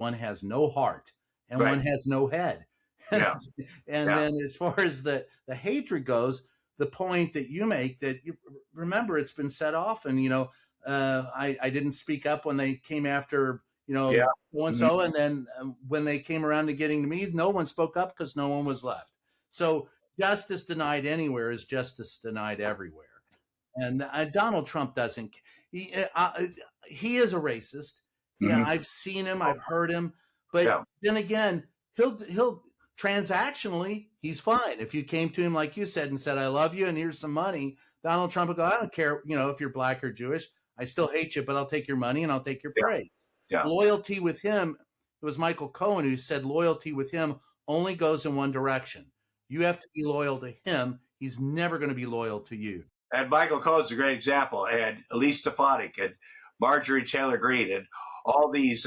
one has no heart and Right. one has no head. Yeah. And Yeah. then as far as the hatred goes, the point that you make, that you remember, it's been said often, I didn't speak up when they came after, Yeah. so-and-so. And then when they came around to getting to me, no one spoke up because no one was left. So justice denied anywhere is justice denied everywhere. And Donald Trump doesn't. He is a racist. Yeah, Mhm. I've seen him. I've heard him. But then again, he'll transactionally, he's fine. If you came to him, like you said, and said, "I love you, and here's some money," Donald Trump would go, "I don't care, if you're black or Jewish. I still hate you, but I'll take your money and I'll take your praise." Yeah. Loyalty with him, it was Michael Cohen who said loyalty with him only goes in one direction. You have to be loyal to him. He's never going to be loyal to you. And Michael Cohen's a great example, and Elise Stefanik and Marjorie Taylor Greene and all these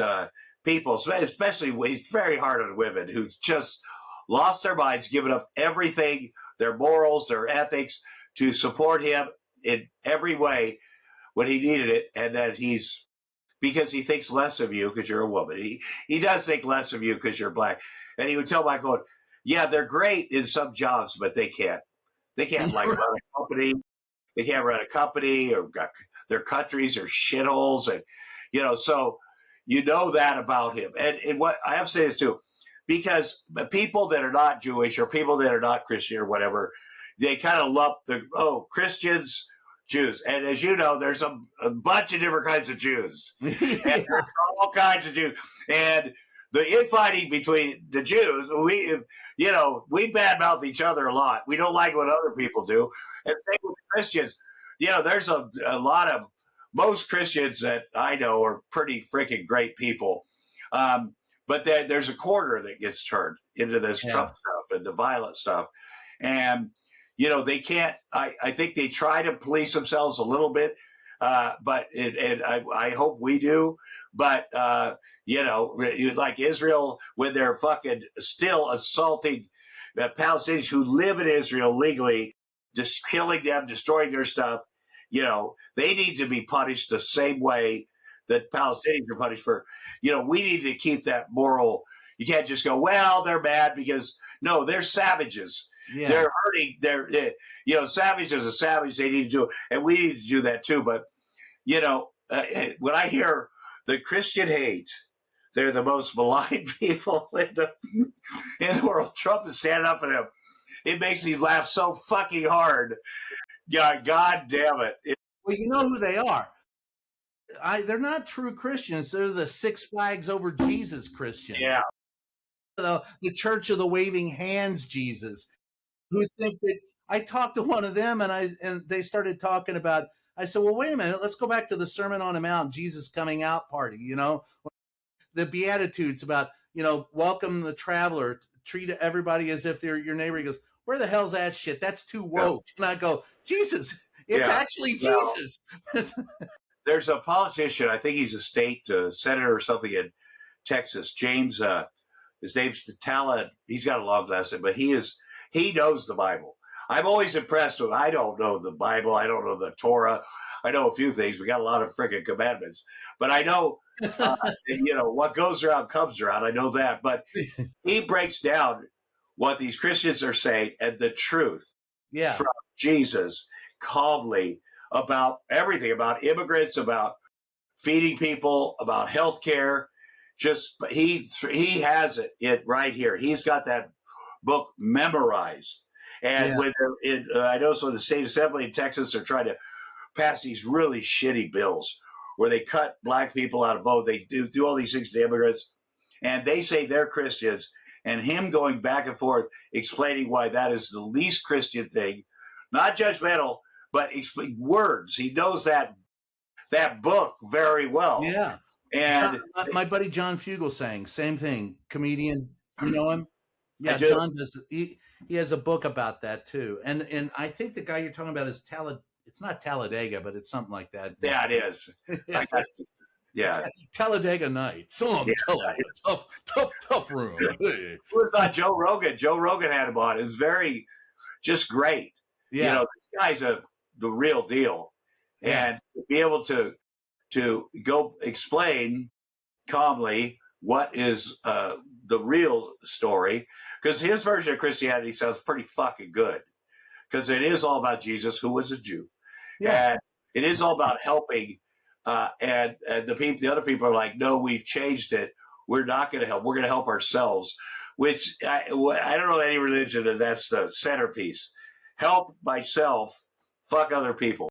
people, especially he's very hard on women who've just lost their minds, given up everything, their morals, their ethics, to support him in every way when he needed it. And that because he thinks less of you because you're a woman. He does think less of you because you're black. And he would tell Michael Cohen, yeah, they're great in some jobs, but they can't like run a company. They can't run a company, or their countries are shitholes. And, so that about him. And what I have to say is too, because people that are not Jewish or people that are not Christian or whatever, they kind of lump Christians, Jews. And as you know, there's a bunch of different kinds of Jews. And there's all kinds of Jews. And the infighting between the Jews, we badmouth each other a lot. We don't like what other people do. And same with Christians. There's a lot of, most Christians that I know are pretty freaking great people. But there's a corner that gets turned into this Trump stuff and the violent stuff. And, they can't, I think they try to police themselves a little bit, but I hope we do. But, like Israel, when they're fucking still assaulting Palestinians who live in Israel legally, just killing them, destroying their stuff, they need to be punished the same way that Palestinians are punished for. We need to keep that moral. You can't just go, well, they're mad because, no, they're savages. Yeah. They're hurting. Savage is a savage. They need to do it. And we need to do that too. But, when I hear the Christian hate, they're the most maligned people in the world. Trump is standing up for them. It makes me laugh so fucking hard. Yeah, God damn it. Well, you know who they are. They're not true Christians. They're the Six Flags Over Jesus Christians. Yeah. The Church of the Waving Hands Jesus, who think that. I talked to one of them, and they started talking about. I said, well, wait a minute. Let's go back to the Sermon on the Mount, Jesus coming out party. The Beatitudes about welcome the traveler, treat everybody as if they're your neighbor. He goes, where the hell's that shit? That's too woke. Yeah. And I go, Jesus, it's actually Jesus. There's a politician, I think he's a state senator or something in Texas, James, his name's Tala. He's got a long lesson, but he knows the Bible. I'm always impressed with, I don't know the Bible. I don't know the Torah. I know a few things. We got a lot of freaking commandments, but I know, what goes around comes around. I know that, but he breaks down what these Christians are saying and the truth from Jesus calmly about everything, about immigrants, about feeding people, about healthcare. Just he has it right here. He's got that book memorized. And when I know so the state assembly in Texas are trying to pass these really shitty bills where they cut black people out of vote. They do all these things to immigrants, and they say they're Christians. And him going back and forth explaining why that is the least Christian thing, not judgmental, but words. He knows that book very well. Yeah. And my buddy John Fugel saying same thing. Comedian, you know him? Yeah, John does. He has a book about that too. And I think the guy you're talking about is it's not Talladega, but it's something like that. Yeah, it is. Yeah. Talladega Nights. Tough room. It was on Joe Rogan. Joe Rogan had him on. It was just great. Yeah. This guy's the real deal. Yeah. And to be able to go explain calmly what is the real story, because his version of Christianity sounds pretty fucking good, because it is all about Jesus, who was a Jew, Yeah. and it is all about helping. And the other people are like, no, we've changed it. We're not going to help. We're going to help ourselves. Which I don't know any religion that that's the centerpiece. Help myself, fuck other people.